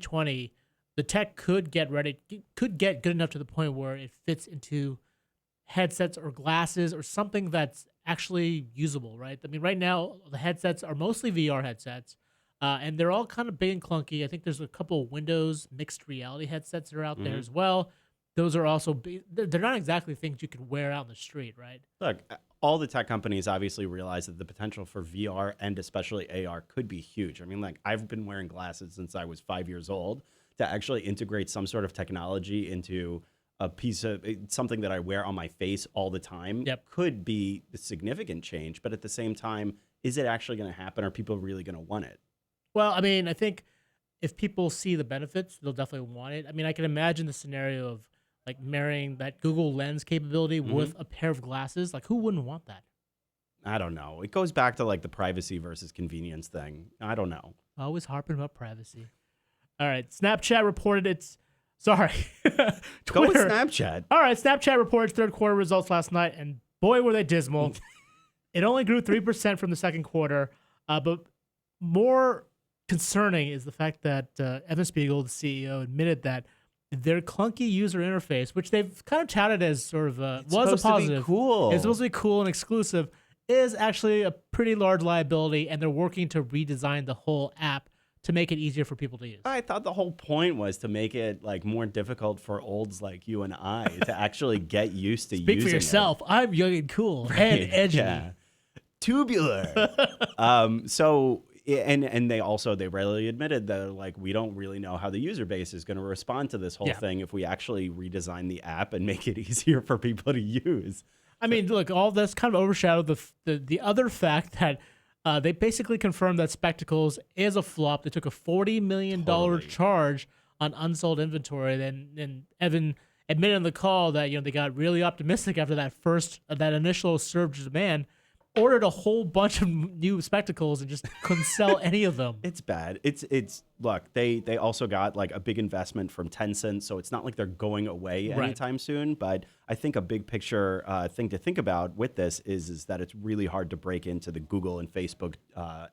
2020, the tech could get good enough to the point where it fits into headsets or glasses or something that's actually usable, right? I mean, right now the headsets are mostly VR headsets, and they're all kind of big and clunky. I think there's a couple of Windows mixed reality headsets that are out there as well. Those are also they're not exactly things you could wear out in the street, right? Look, all the tech companies obviously realize that the potential for VR and especially AR could be huge. I mean, like, I've been wearing glasses since I was 5 years old. To actually integrate some sort of technology into a piece of something that I wear on my face all the time could be a significant change. But at the same time, is it actually going to happen? Are people really going to want it? Well, I mean, I think if people see the benefits, they'll definitely want it. I mean, I can imagine the scenario of like marrying that Google Lens capability with a pair of glasses. Like, who wouldn't want that? I don't know. It goes back to like the privacy versus convenience thing. I don't know. Always harping about privacy. All right, Snapchat reported its... Sorry. Go with Snapchat. All right, Snapchat reported its third quarter results last night, and boy, were they dismal. It only grew 3% from the second quarter, but more concerning is the fact that Evan Spiegel, the CEO, admitted that their clunky user interface, which they've kind of touted as sort of was a positive, cool. It's supposed to be cool and exclusive, is actually a pretty large liability, and they're working to redesign the whole app to make it easier for people to use. I thought the whole point was to make it like more difficult for olds like you and I to actually get used to using it. Speak for yourself. I'm young and cool and edgy. Yeah. Tubular. So they readily admitted that like we don't really know how the user base is going to respond to this whole thing if we actually redesign the app and make it easier for people to use. I mean, look, all this kind of overshadowed the other fact that they basically confirmed that Spectacles is a flop. They took a $40 million charge on unsold inventory. Then Evan admitted on the call that they got really optimistic after that initial surge of demand, ordered a whole bunch of new Spectacles and just couldn't sell any of them. It's bad. It's look, they also got like a big investment from Tencent, so it's not like they're going away anytime soon. But I think a big picture thing to think about with this is that it's really hard to break into the Google and Facebook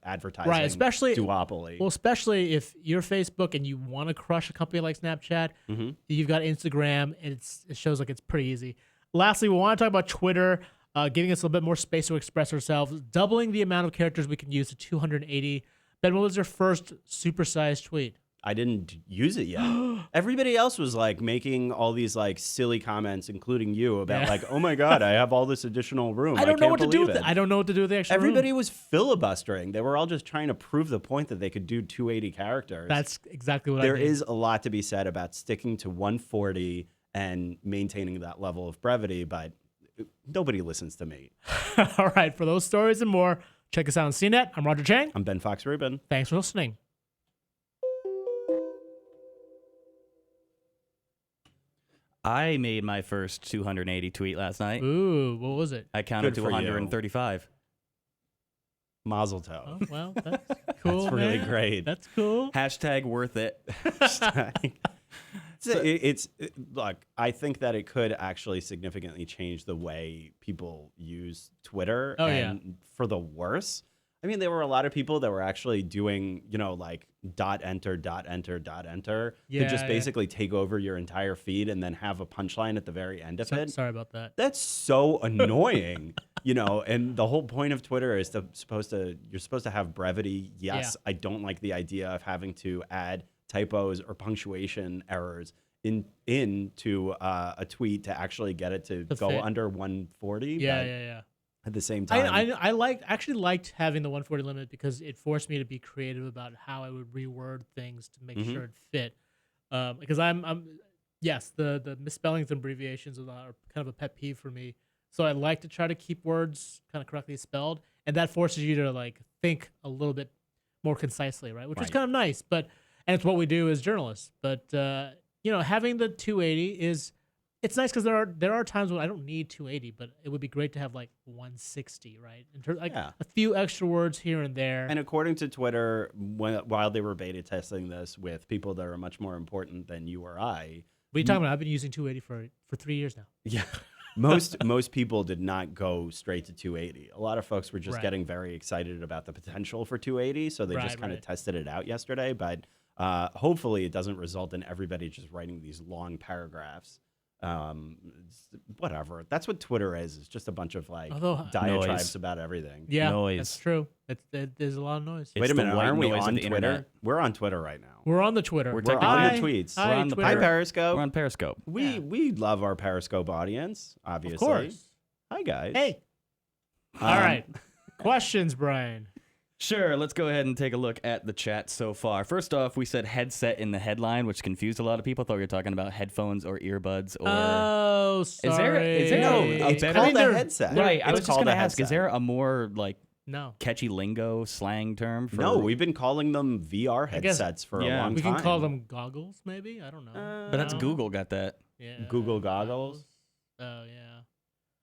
advertising especially duopoly. Well, especially if you're Facebook and you want to crush a company like Snapchat, you've got Instagram, and it shows like it's pretty easy. Lastly, we want to talk about Twitter. Giving us a little bit more space to express ourselves, doubling the amount of characters we can use to 280. Ben, what was your first supersized tweet? I didn't use it yet. Everybody else was like making all these like silly comments, including you, about like, oh my God, I have all this additional room. I don't know what to do with it. I don't know what to do with the extra Everybody room. was filibustering. They were all just trying to prove the point that they could do 280 characters. That's exactly what I There did. is a lot to be said about sticking to 140 and maintaining that level of brevity, but nobody listens to me. All right. For those stories and more, check us out on CNET. I'm Roger Cheng. I'm Ben Fox Rubin. Thanks for listening. I made my first 280 tweet last night. Ooh, what was it? I counted Good to for you. 135. Mazel tov. Oh, well, that's cool. That's really man. great. That's cool. Hashtag worth it. Look, I think that it could actually significantly change the way people use Twitter. For the worse. I mean, there were a lot of people that were actually doing, like .enter to just basically take over your entire feed and then have a punchline at the very end of it. Sorry about that. That's so annoying, and the whole point of Twitter is you're supposed to have brevity. Yes, I don't like the idea of having to add typos or punctuation errors into a tweet to actually get it to go fit under 140. Yeah. At the same time, I actually liked having the 140 limit because it forced me to be creative about how I would reword things to make sure it fit. Because the misspellings and abbreviations are kind of a pet peeve for me. So I like to try to keep words kind of correctly spelled, and that forces you to like think a little bit more concisely, right? Which is kind of nice, and it's what we do as journalists. But having the 280 it's nice because there are times when I don't need 280, but it would be great to have like 160, right? A few extra words here and there. And according to Twitter, while they were beta testing this with people that are much more important than you or I. What are you talking about? I've been using 280 for 3 years now. Yeah. Most people did not go straight to 280. A lot of folks were just getting very excited about the potential for 280, so they just kind of tested it out yesterday. But Hopefully, it doesn't result in everybody just writing these long paragraphs. Whatever. That's what Twitter is. It's just a bunch of like diatribes Noise. about everything. Yeah, Noise. that's true. There's a lot of noise. It's Wait a the minute. white Aren't we noise of on the Twitter? internet. We're on Twitter right now. We're on the Twitter. We're We're on technically- the tweets. Hi, We're on the Twitter. Hi, Periscope. We're on Periscope. We love our Periscope audience, obviously. Of course. Hi, guys. Hey. All right. Questions, Brian. Sure, let's go ahead and take a look at the chat so far. First off, we said headset in the headline, which confused a lot of people. Thought we were talking about headphones or earbuds or... Oh, sorry. is there No, a it's better- called they're- a headset. Right, I It's was just called going to a ask, is headset. there a more like No. catchy lingo slang term for... No, we've been calling them VR I guess- headsets for a yeah. long We time. can call them goggles, maybe? I don't know. But that's No. Google got that. Yeah. Google goggles? Oh, yeah.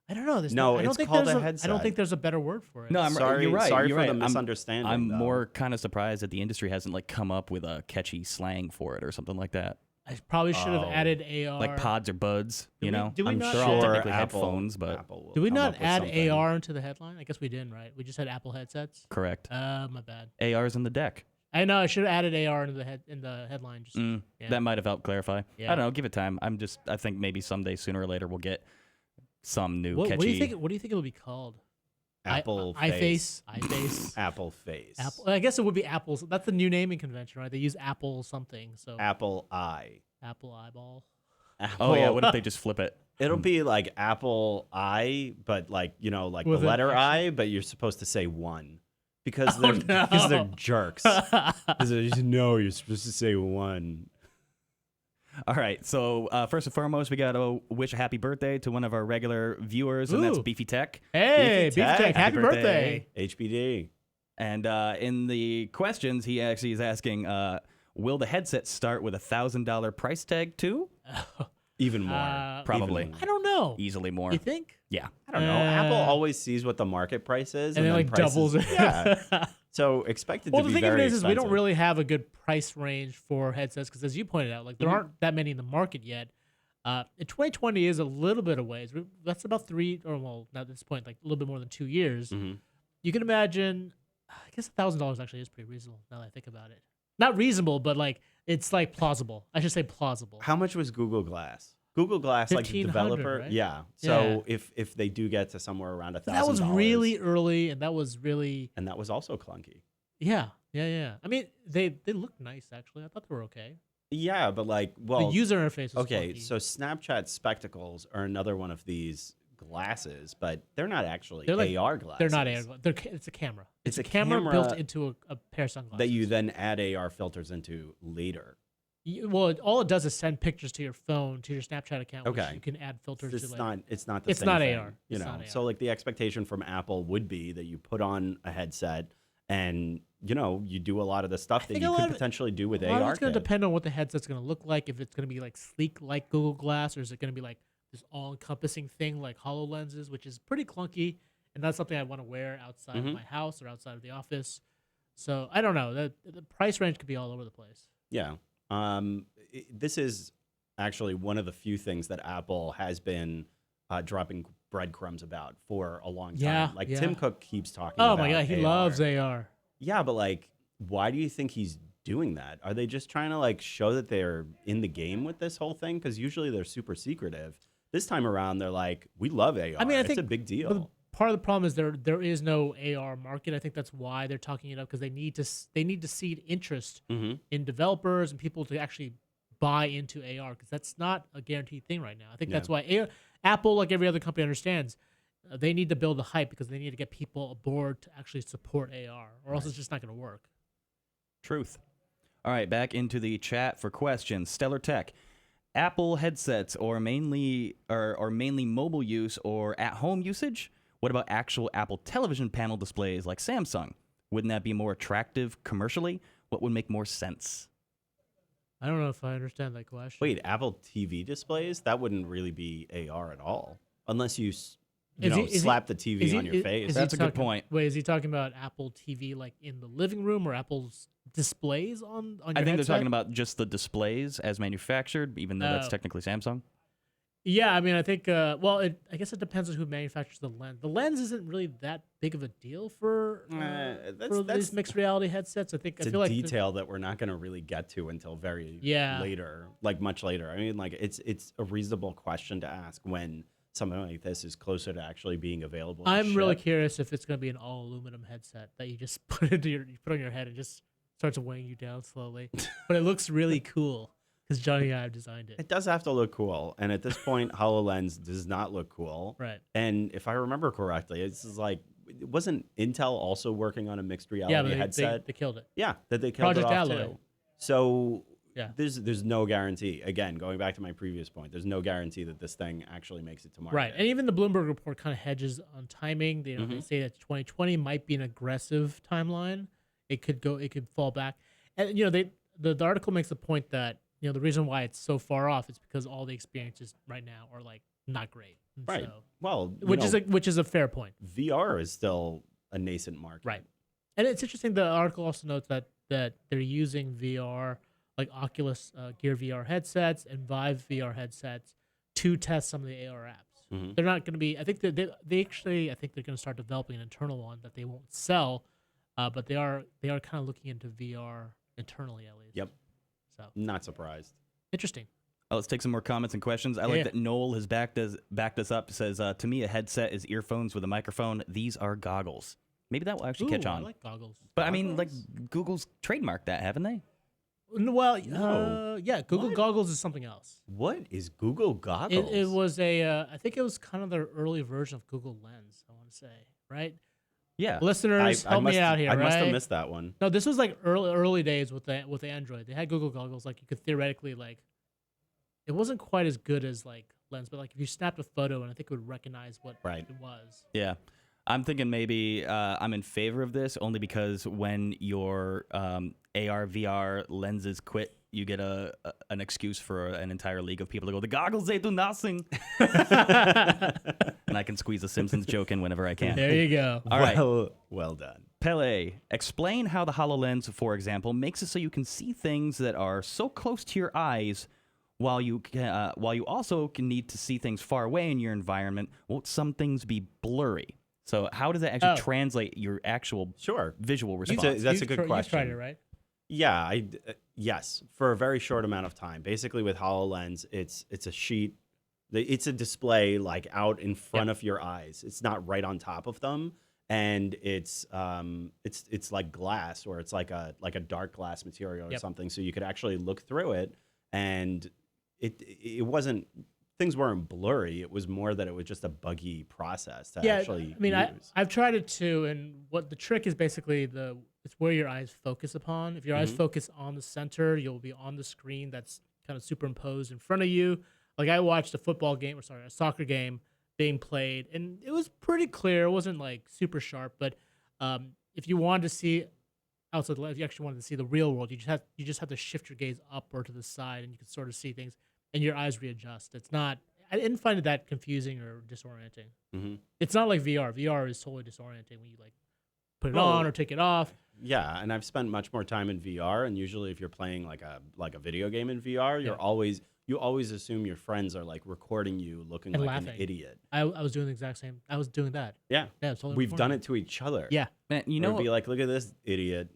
I don't know. There's No, I don't it's think called there's a I headset. don't think there's a better word for it. No, Sorry, you're right. sorry you're for right. the misunderstanding. I'm though. more kind of surprised that the industry hasn't like come up with a catchy slang for it or something like that. I probably should have Oh. added AR. Like pods or buds, Do you we- know? do we I'm not sure add- all Sure, technically Apple- headphones, but Apple will Do we come not up with add something. AR into the headline? I guess we didn't, right? We just had Apple headsets. correct. My bad. AR's in the deck. I know. I should have added AR into the headline. Just yeah. That might have helped clarify. Yeah. I don't know. Give it time. I think maybe someday, sooner or later, we'll get some new What catchy. do you think? What do you think it'll be called? Apple iFace. Apple Face. Apple. I guess it would be Apple's. That's the new naming convention, right? They use Apple something. So Apple Eye. Apple eyeball. Oh yeah. Apple- What if they just flip it? It'll be like Apple I, but like like With the an letter action. I, but you're supposed to say one because Oh, they're no. jerks. Because you're supposed to say one. All right. So first and foremost, we got to wish a happy birthday to one of our regular viewers, and that's Ooh. Beefy Tech. Hey, Beefy Tech. Beefsteak, happy Happy birthday. HBD. And in the questions, he actually is asking, will the headset start with $1,000 price tag too? Even more. Probably. Even more. I don't know. Easily more. You think? Yeah. I don't know. Apple always sees what the market price is, And then like prices- doubles it. Yeah. So expect it Well, to the be thing of very it is we don't expensive. really have a good price range for headsets because, as you pointed out, like there aren't that many in the market yet. In 2020 is a little bit of ways. That's about not at this point, like a little bit more than 2 years. Mhm. You can imagine. I guess $1,000 actually is pretty reasonable now that I think about it. Not reasonable, but like it's like plausible. I should say plausible. How much was Google Glass? Google Glass, like the 1,500, developer, right? yeah. So if they do get to somewhere around $1,000, that was really early, and that was really and that was also clunky. yeah. I mean, they looked nice actually. I thought they were okay. Yeah, but like, well, The user interface was okay. clunky. So Snapchat spectacles are another one of these glasses, but they're not actually They're like- AR glasses. They're not AR. It's a camera. It's a camera camera built into a pair of sunglasses. that you then add AR filters into later. Well, all it does is send pictures to your phone, to your Snapchat account, which Okay. you can add filters It's to later. not. It's not the It's same not thing, AR. You It's know. not So AR. like the expectation from Apple would be that you put on a headset and you do a lot of the stuff that think you a lot could of it- potentially do with A lot of AR. it's going to kit. depend on what the headset's going to look like. If it's going to be like sleek like Google Glass, or is it going to be like this all-encompassing thing like HoloLenses, which is pretty clunky, and that's something I want to wear outside of Mhm. my house or outside of the office. So I don't know. The price range could be all over the place. Yeah. This is actually one of the few things that Apple has been dropping breadcrumbs about for a long time. Yeah, Like yeah. Tim Cook keeps talking Oh about my god, he AR. loves AR. Yeah, but like, why do you think he's doing that? Are they just trying to like show that they're in the game with this whole thing? Because usually they're super secretive. This time around, they're like, we love AR. I mean, I it's think a big deal. But part of the problem is there is no AR market. I think that's why they're talking it up, because they need to seed interest Mhm. in developers and people to actually buy into AR, because that's not a guaranteed thing right now. I think that's why Apple, like every other company, understands they need to build the hype because they need to get people aboard to actually support AR, or else it's just not going to work. Truth. All right, back into the chat for questions. Stellar Tech. Apple headsets or mainly mobile use or at-home usage? What about actual Apple television panel displays like Samsung? Wouldn't that be more attractive commercially? What would make more sense? I don't know if I understand that question. Wait, Apple TV displays? That wouldn't really be AR at all, unless you Is he- slap the TV on your face. is he That's a good talking- point. Wait, is he talking about Apple TV like in the living room, or Apple's displays on your I think they're headset? talking about just the displays as manufactured, even though that's Oh. technically Samsung. Yeah, I mean, I think. I guess it depends on who manufactures the lens. The lens isn't really that big of a deal for That's these mixed reality headsets. I think it's I a feel like detail that we're not going to really get to until very Yeah. later, like much later. I mean, like it's a reasonable question to ask when something like this is closer to actually being available. To I'm really ship. curious if it's going to be an all aluminum headset that you just you put on your head and just starts weighing you down slowly. But it looks really cool because Johnny and I have designed it. It does have to look cool, and at this point, HoloLens does not look cool. Right. And if I remember correctly, it's like wasn't Intel also working on a mixed reality Yeah, but headset? they killed it. Yeah, that they killed Project it off Alloy. too. So Yeah. there's no guarantee. Again, going back to my previous point, there's no guarantee that this thing actually makes it to market. Right, and even the Bloomberg report kind of hedges on timing. They say that 2020 might be an aggressive timeline. It could fall back, and the article makes the point that the reason why it's so far off is because all the experiences right now are like not great. And Right. so- Well, which is a fair point. VR is still a nascent market. Right. And it's interesting. The article also notes that they're using VR, like Oculus Gear VR headsets and Vive VR headsets, to test some of the AR apps. Mhm. They're not going to be. I think I think they're going to start developing an internal one that they won't sell, but they are kind of looking into VR internally at least. Yep. So Not surprised. interesting. Let's take some more comments and questions. I like Yeah. that Noel has backed us up. Says, to me, a headset is earphones with a microphone. These are goggles. Maybe that will actually catch Ooh, on. I like goggles. But I mean, like Google's trademarked that, haven't they? Well, No. yeah, Google What? goggles is something else. What is Google Goggles? It was I think it was kind of their early version of Google Lens, I want to say, right? Yeah. Listeners, help me out here, I right? must have missed that one. No, this was like early days with the Android. They had Google goggles, like you could theoretically it wasn't quite as good as like Lens, but like if you snapped a photo and I think it would recognize what Right. it was. Yeah. I'm thinking maybe I'm in favor of this only because when your AR, VR lenses quit, you get an excuse for an entire league of people to go, the goggles, they do nothing. And I can squeeze a Simpsons joke in whenever I can. There you go. All right. Well done. Pele, explain how the HoloLens, for example, makes it so you can see things that are so close to your eyes while you also can need to see things far away in your environment. Won't some things be blurry? So how does that actually translate your actual Sure. visual response? That's a good You question. tried it, right? Yeah, yes, for a very short amount of time. Basically, with HoloLens, it's a sheet. It's a display like out in front of your eyes. It's not right on top of them, and it's like glass, or it's like a dark glass material or something. So you could actually look through it, and it wasn't. Things weren't blurry. It was more that it was just a buggy process to actually I mean, use. I've tried it too, and what the trick is basically it's where your eyes focus upon. If your eyes focus on the center, you'll be on the screen that's kind of superimposed in front of you. Like I watched a soccer game being played, and it was pretty clear. It wasn't like super sharp, but if you wanted to see outside the lens, if you actually wanted to see the real world, you just have to shift your gaze up or to the side, and you can sort of see things. And your eyes readjust. It's not. I didn't find it that confusing or disorienting. Mm-hmm. It's not like VR. VR is totally disorienting when you like put it on or take it off. Yeah, and I've spent much more time in VR, and usually if you're playing like a video game in VR, you always assume your friends are like recording you looking And like an laughing. idiot. I was doing the exact same. I was doing that. Yeah, Yeah, it's totally we've done recording. it to each other. Yeah, Man, Or it'd be like, look at this idiot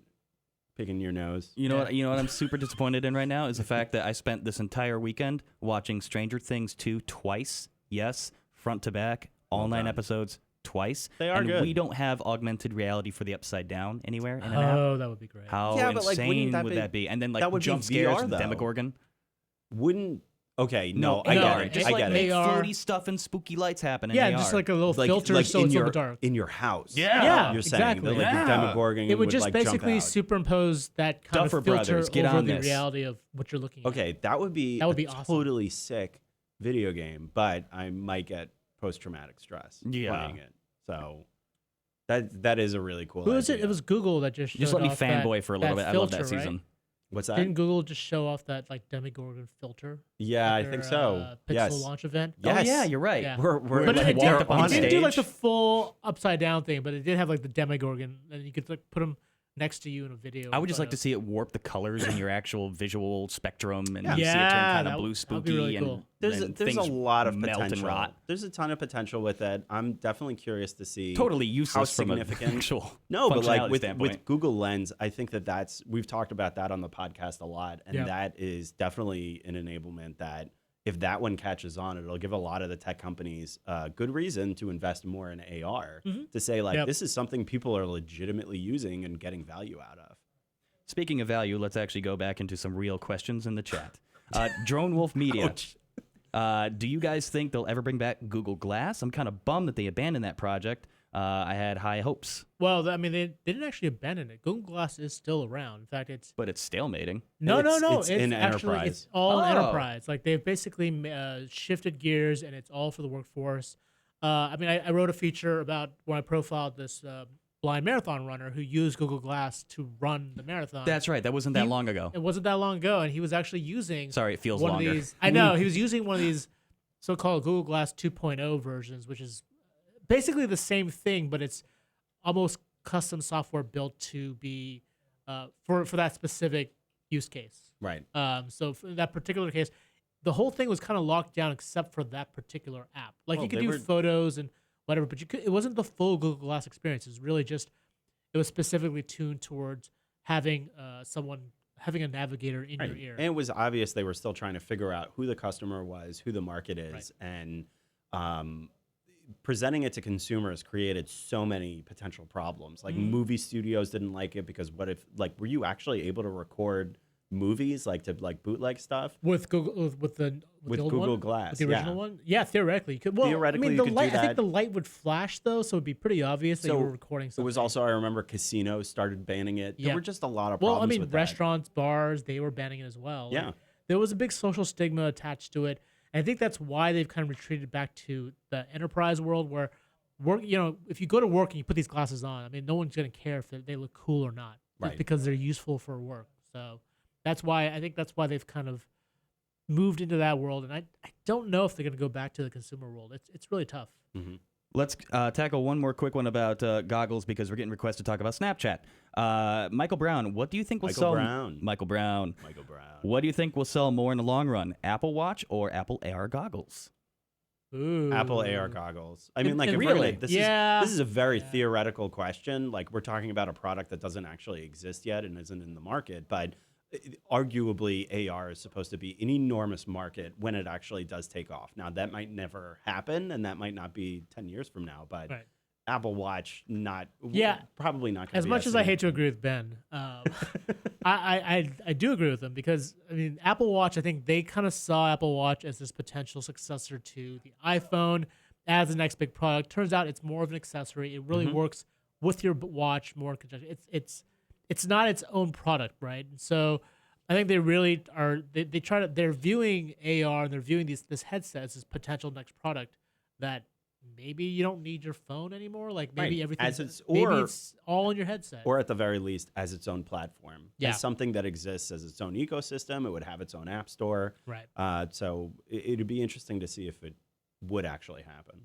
picking your nose. You know what I'm super disappointed in right now is the fact that I spent this entire weekend watching Stranger Things 2 twice. Yes, front to back, all 9 done. episodes twice. They are and good. we don't have augmented reality for the Upside Down anywhere in an app. Oh, that would be great. How Yeah, but, like, insane wouldn't that would be- that be? And then like that would be jump scares VR with the though. Demogorgon. Wouldn't okay? No, I no, get it. Just I like get make it. AR. floaty stuff and spooky lights happen in Yeah, AR. just like a little filter, like so in it's your in the dark. in your house. Yeah, you're saying exactly. that, like Yeah. the Demogorgon It would just like, basically jump out. superimpose that kind Duffer of filter Brothers, get over on the this. reality of what you're looking at. Okay, that would be That would be awesome. totally sick video game, but I might get post traumatic stress Yeah. playing it. So that is a really cool. Who is it? idea. It was Google that just showed Just let me off that- fanboy for a little bit. I love that filter, right? season. What's that? Didn't Google just show off that like Demogorgon filter? Yeah, I at think their, so. Pixel Yes. launch event. Yes. Oh yeah, you're right. Yeah. We're But like, it, walked we're up on on it didn't do like the stage. full upside down thing, but it did have like the Demogorgon, and you could like put them next to you in a video. I would just like to see it warp the colors in your actual visual spectrum and Yeah. you see it turn kind that of blue would be spooky really and cool. There's and a things lot of melt potential. and rot. There's a ton of potential with it. I'm definitely curious to see Totally how useless from an significant. actual No, but like functionality with standpoint. Google Lens, I think that's we've talked about that on the podcast a lot, and Yeah. that is definitely an enablement that if that one catches on, it'll give a lot of the tech companies good reason to invest more in AR to say like Yep. this is something people are legitimately using and getting value out of. Speaking of value, let's actually go back into some real questions in the chat. Drone Wolf Media. Do you guys think they'll ever bring back Google Glass? I'm kind of bummed that they abandoned that project. I had high hopes, Well, I mean, they didn't actually abandon it. Google Glass is still around. In fact, it's but it's stalemating. no. It's in actually enterprise. it's all Oh. enterprise. Like they've basically shifted gears, and it's all for the workforce. I mean, I wrote a feature about when I profiled this blind marathon runner who used Google Glass to run the marathon. That's right. That wasn't that long ago. It wasn't that long ago, and he was actually using Sorry, it feels one longer. of these. I know he was using one of these so-called Google Glass 2.0 versions, which is basically the same thing, but it's almost custom software built to be for that specific use case. Right. So for that particular case, the whole thing was kind of locked down except for that particular app. Like Well, you could they do were- photos and whatever, but it wasn't the full Google Glass experience. It was really just it was specifically tuned towards having having a navigator in your ear. And it was obvious they were still trying to figure out who the customer was, who the market is, and presenting it to consumers created so many potential problems. Like movie studios didn't like it because what if were you actually able to record movies to bootleg stuff With Google, with the old Google one? Glass? With the original one, yeah, theoretically you could. Well, Theoretically, I mean, you the could do light. I think that. the light would flash though, so it'd be pretty obvious that you So were recording something. It was also I remember casinos started banning it. Yeah. There were just a lot of well, problems I mean, with that. restaurants, bars, they were banning it as well. Yeah. There was a big social stigma attached to it, and I think that's why they've kind of retreated back to the enterprise world where work. If you go to work and you put these glasses on, I mean, no one's gonna care if they look cool or not, just Right. because they're useful for work. So that's why they've kind of moved into that world, and I don't know if they're gonna go back to the consumer world. It's really tough. Let's tackle one more quick one about goggles because we're getting requests to talk about Snapchat. Michael Brown, what do you think will Michael sell? Brown. Michael Brown. Michael Brown. What do you think will sell more in the long run, Apple Watch or Apple AR goggles? Ooh. Apple AR goggles. I mean, And if we're really? gonna, Yeah. this is a very theoretical question. Like we're talking about a product that doesn't actually exist yet and isn't in the market, but arguably AR is supposed to be an enormous market when it actually does take off. Now that might never happen, and that might not be 10 years from now, but Right. Apple Watch Yeah. probably not. Gonna As be much as I hate to significant. agree with Ben, I do agree with him because I mean Apple Watch. I think they kind of saw Apple Watch as this potential successor to the iPhone as the next big product. Turns out it's more of an accessory. It really works with your watch more in conjunction. It's not its own product, right? And so I think they really are. They're viewing AR and they're viewing this headset as this potential next product that. Maybe you don't need your phone anymore. Like maybe Right. everything. As it's- maybe or- it's all in your headset. Or at the very least, as its own platform. Yeah. As something that exists as its own ecosystem. It would have its own app store. Right. So it'd be interesting to see if it would actually happen.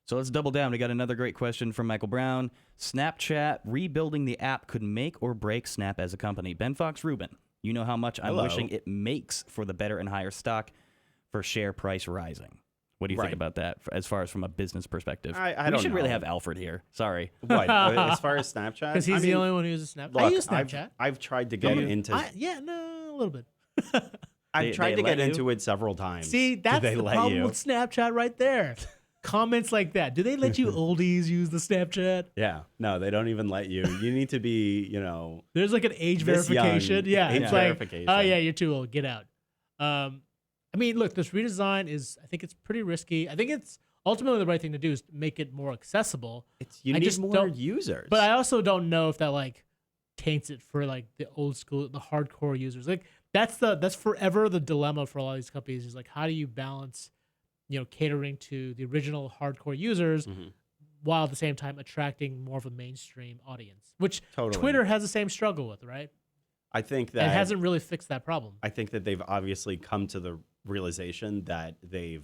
So let's double down. We got another great question from Michael Brown. Snapchat rebuilding the app could make or break Snap as a company. Ben Fox Rubin, you know how much I'm Hello. wishing it makes for the better and higher stock for share price rising. What do you think Right. about that as far as from a business perspective? I we don't should really know. have Alfred here. Sorry. What? As far as Snapchat? Because he's I the mean, only one who uses Snapchat. I look, use Snapchat. I've tried to get into. A little bit. I've tried they to get let you? into it several times. See, that's they the let problem you? with Snapchat right there. Comments like that. Do they let you oldies use the Snapchat? Yeah, no, they don't even let you. You need to be, There's like an age This young, verification. Yeah, age it's like, verification. oh yeah, you're too old. Get out. I mean, look, this redesign I think it's pretty risky. I think it's ultimately the right thing to do is to make it more accessible. you I need just more don't- users. But I also don't know if that like taints it for like the old school, the hardcore users. Like that's forever the dilemma for a lot of these companies is like how do you balance, catering to the original hardcore users while at the same time attracting more of a mainstream audience, which Totally. Twitter has the same struggle with, right? I think And that hasn't really fixed that problem. I think that they've obviously come to the realization that they've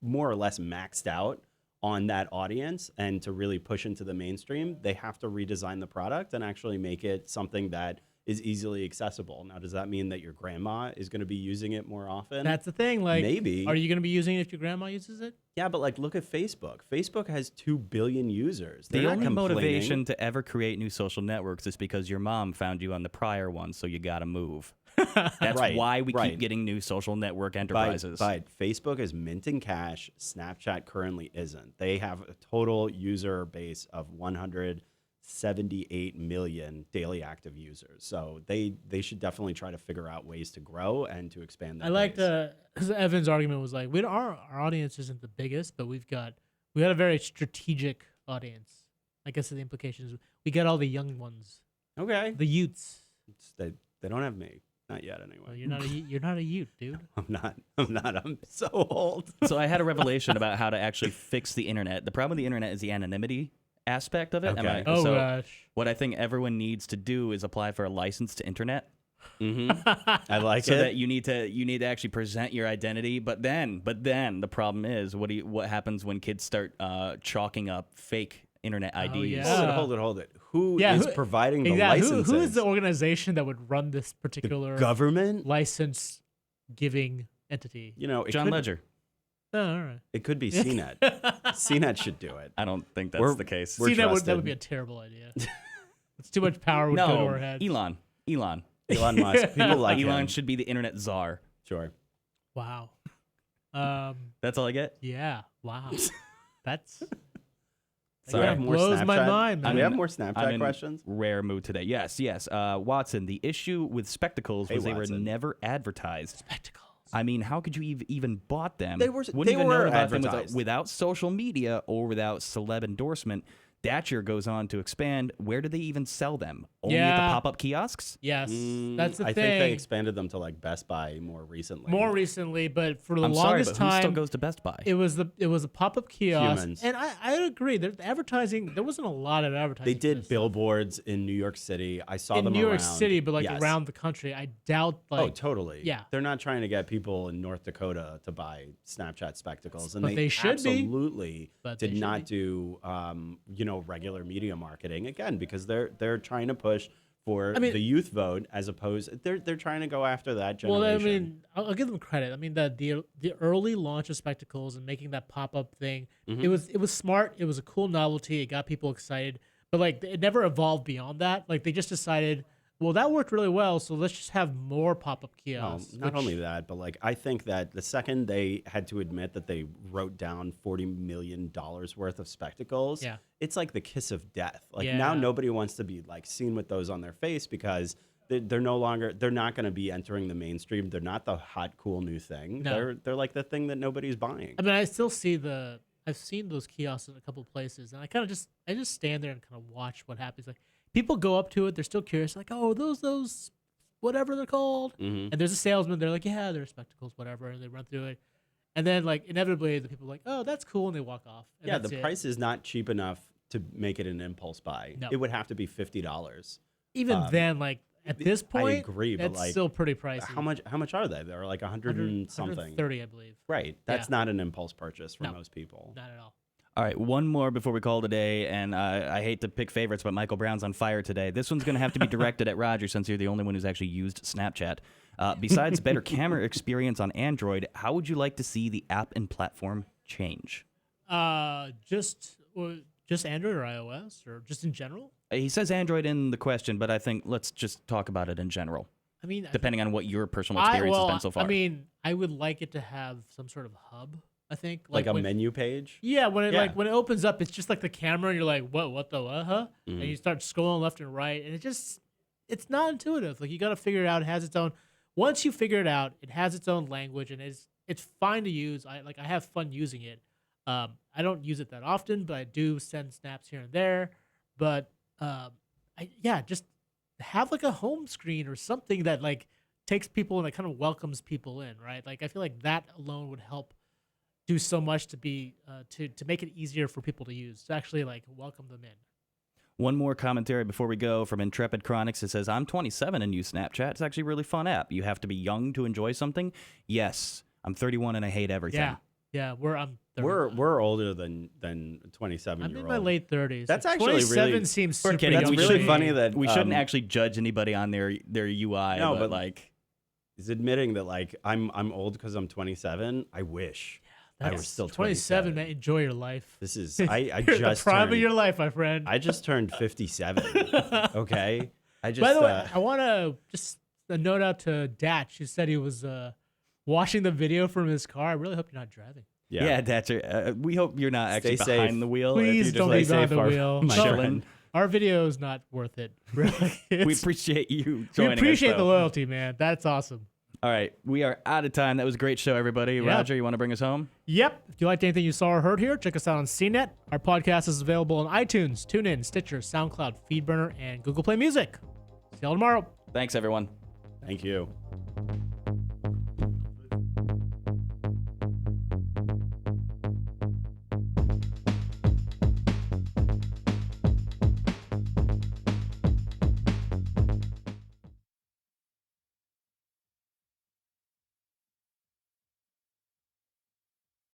more or less maxed out on that audience and to really push into the mainstream, they have to redesign the product and actually make it something that is easily accessible. Now, does that mean that your grandma is going to be using it more often? That's the thing. Like, maybe. Are you going to be using it if your grandma uses it? Yeah, but like, look at Facebook. Facebook has 2 billion users. They're The not only complaining. motivation to ever create new social networks is because your mom found you on the prior one, so you got to move. That's Right, why we right. keep getting new social network enterprises. But Facebook is minting cash. Snapchat currently isn't. They have a total user base of 178 million daily active users. So they should definitely try to figure out ways to grow and to expand their I like base. Evan's argument was like, our audience isn't the biggest, but we got a very strategic audience. I guess the implication is we got all the young ones, Okay. the youths. They don't have me. Not yet, anyway. Well, you're not a youth, dude. I'm not. I'm so old. So I had a revelation about how to actually fix the internet. The problem with the internet is the anonymity aspect of it. Okay. Oh So gosh. what I think everyone needs to do is apply for a license to internet. I like So it. that you need to actually present your identity, but then the problem is what happens when kids start chalking up fake internet IDs? yeah. Hold it. Who is providing the licenses? Who is the organization that would run this particular government? license giving entity? You know, John Ledger. Oh, all right. It could be CNET. CNET should do it. I don't think that's We're- the case. we're See, that trusted. would be a terrible idea. It's too much power would go to No, our heads. Elon. Elon Musk. People like Elon him. should be the internet czar. Sure. Wow. That's all I get. Yeah. Wow. That's So we that have more blows my Snapchat- mind, Do man. we have I'm more I'm Snapchat in questions? rare mood today. Yes. Watson, the issue with spectacles Hey, was they were Watson. never advertised. Spectacles. I mean, how could you even bought them? They were- Wouldn't they even were know about them advertised. without social media or without celeb endorsement. Datcher goes on to expand. Where do they even sell them? Only at the Yeah. pop-up kiosks? Yes, that's the I thing. think they expanded them to like Best Buy more recently. More recently, but for the I'm sorry, longest but who still time, goes to Best Buy? it was a pop-up kiosk, Humans. and I agree. The advertising, there wasn't a lot of advertising. They for did this. billboards in New York City. I saw in them New York around. City, but like Yes. around the country. I doubt. Like, Oh, totally. Yeah. They're not trying to get people in North Dakota to buy Snapchat spectacles, and But they should be. absolutely But did they should not be. do regular media marketing again because they're trying to push for I mean- the youth vote as opposed they're trying to go after that generation. well, I mean, I'll give them credit. I mean, the early launch of spectacles and making that pop-up thing, Mm-hmm. it was smart. It was a cool novelty. It got people excited, but like it never evolved beyond that. Like they just decided, well, that worked really well, so let's just have more pop-up No, kiosks. not which- only that, but like I think that the second they had to admit that they wrote down $40 million worth of spectacles, Yeah. it's like the kiss of death. Like now Yeah. nobody wants to be like seen with those on their face because they're not going to be entering the mainstream. They're not the hot, cool new thing. No. They're like the thing that nobody's buying. I mean, I still see I've seen those kiosks in a couple places, and I just stand there and kind of watch what happens. Like people go up to it, they're still curious, like, oh, those whatever they're called, Mhm. and there's a salesman. They're like, yeah, they're spectacles, whatever, and they run through it, and then like inevitably the people are like, oh, that's cool, and they walk off. And Yeah, that's the it. price is not cheap enough to make it an impulse buy. No. It would have to be $50. Even then, like at this point, agree, but, it's like, still pretty pricey. How much are they? They're like 100 and something. 130, I believe. Right. That's Yeah. not an impulse purchase for No. most people. Not at all. All right, one more before we call today, and I hate to pick favorites, but Michael Brown's on fire today. This one's going to have to be directed at Roger since you're the only one who's actually used Snapchat. Besides better camera experience on Android, how would you like to see the app and platform change? Just Android or iOS or just in general. He says Android in the question, but I think let's just talk about it in general, I mean, depending on what your personal experience has been so far. I mean, I would like it to have some sort of hub. I think Like a when, menu page? Yeah, when it Yeah. when it opens up, it's just like the camera, and you're like, what the what, huh? Mm-hmm. And you start scrolling left and right, and it's not intuitive. Like you got to figure it out. It has its own. Once you figure it out, it has its own language, and it's fine to use. I have fun using it. I don't use it that often, but I do send snaps here and there. But just have like a home screen or something that like takes people and it kind of welcomes people in, right? Like I feel like that alone would help do so much to be to make it easier for people to use, to actually like welcome them in. One more commentary before we go from Intrepid Chronics. It says, I'm 27 and use Snapchat. It's actually a really fun app. You have to be young to enjoy something. Yes, I'm 31 and I hate everything. Yeah, I'm we're older than 27 I'm year in old. my late 30s. That's Like, actually 27 really- seems We're super kidding. young That's We to really shouldn't- me. funny that We shouldn't actually judge anybody on their UI. No, but but like, is admitting that like I'm old because I'm 27. I wish I was still 27, 27. man. Enjoy your life. This is I You're at just the prime of turned, your life, my friend. I just turned 57. Okay, I just By the way, I want to just a note out to Dat. She said he was watching the video from his car. I really hope you're not driving. yeah, Thatcher. We hope you're not actually Stay behind safe. the wheel. Please if don't you're be just behind the safe, wheel. my No, friend. our video is not worth it. Really, we It's- appreciate you we joining appreciate us, the though. loyalty, man. That's awesome. All right, we are out of time. That was a great show, everybody. Yeah. Roger, you want to bring us home? Yep. If you liked anything you saw or heard here, check us out on CNET. Our podcast is available on iTunes, TuneIn, Stitcher, SoundCloud, FeedBurner, and Google Play Music. See y'all tomorrow. Thanks, everyone. Thank you.